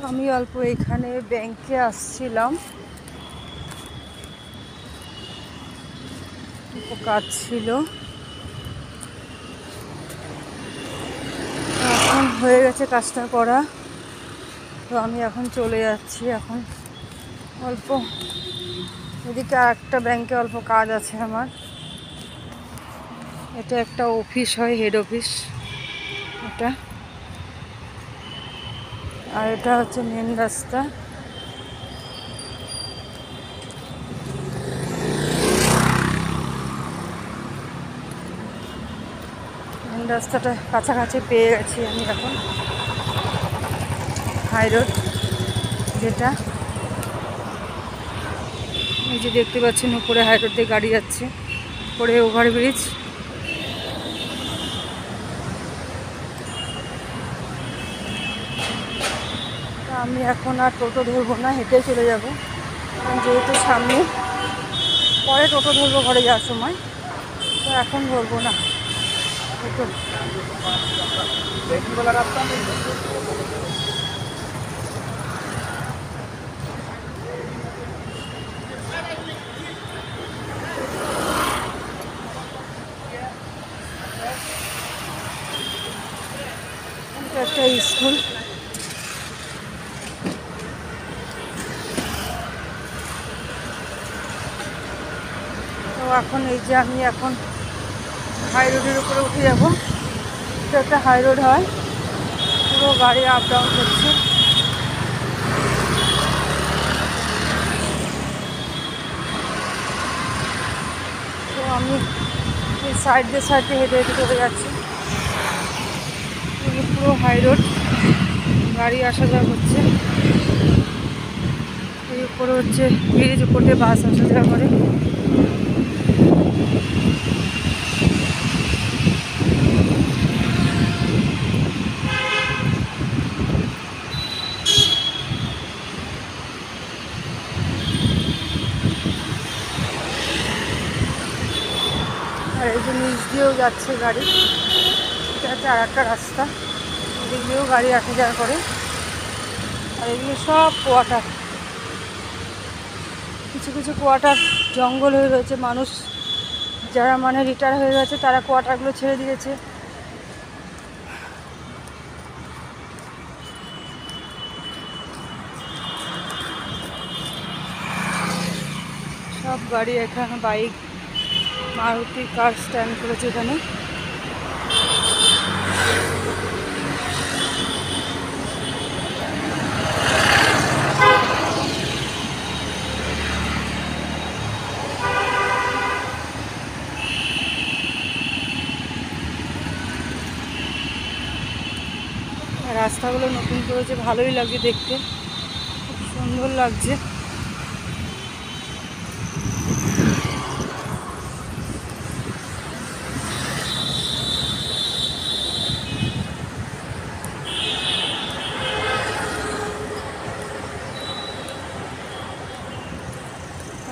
আমি অল্প এখানে ব্যাংকে আসছিলাম, কাজ ছিল। এখন হয়ে গেছে কাজটা করা, তো আমি এখন চলে যাচ্ছি। এখন অল্প এদিকে আর একটা ব্যাংকে অল্প কাজ আছে আমার। এটা একটা অফিস হয়, হেড অফিস এটা। আর এটা হচ্ছে মেন রাস্তা। মেন রাস্তাটা কাছাকাছি পেয়ে গেছি আমি এখন, হাই রোড যেটা। এই যে দেখতে পাচ্ছেন উপরে হাই রোড দিয়ে গাড়ি যাচ্ছে, উপরে ওভারব্রিজ। আমি এখন আর টোটো ধরবো না, হেঁটে চলে যাব, কারণ যেহেতু সামনে। পরে টোটো ধরবো ঘরে যাওয়ার সময়, তো এখন ধরবো না টোটো। এটা একটা স্কুল। তো এখন এই যে আমি এখন হাই রোডের উপরে উঠে যাব। এটা একটা হাই রোড হয়, পুরো গাড়ি আপ ডাউন করছে। তো আমি এই সাইড দিয়ে হেঁটে হেঁটে চলে যাচ্ছি। পুরো হাই রোড, গাড়ি আসা যাওয়া করছে। এই উপরে হচ্ছে ব্রিজ, উপর দিয়ে বাস আসা যাওয়া করে। আর এই যে নিচ দিয়েও যাচ্ছে গাড়ি, এটা হচ্ছে আর একটা রাস্তা, এদিক দিয়েও গাড়ি আসা যাওয়া করে। আর এগুলো সব কোয়ার্টার, কিছু কিছু কোয়ার্টার জঙ্গল হয়ে রয়েছে। মানুষ যারা মানে রিটায়ার হয়ে গেছে তারা কোয়ার্টারগুলো ছেড়ে দিয়েছে। সব গাড়ি এখানে, বাইক, মারুতি কার স্ট্যান্ড করেছে এখানে। রাস্তাগুলো নতুন করেছে, ভালোই লাগছে দেখতে, খুব সুন্দর লাগছে।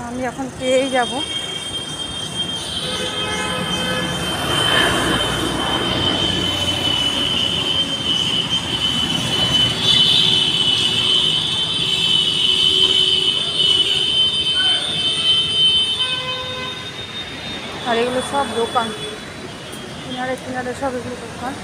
আমি এখন পেয়েই যাব। আর এগুলো সব দোকান, কিনারে কিনারে সব এগুলো দোকান।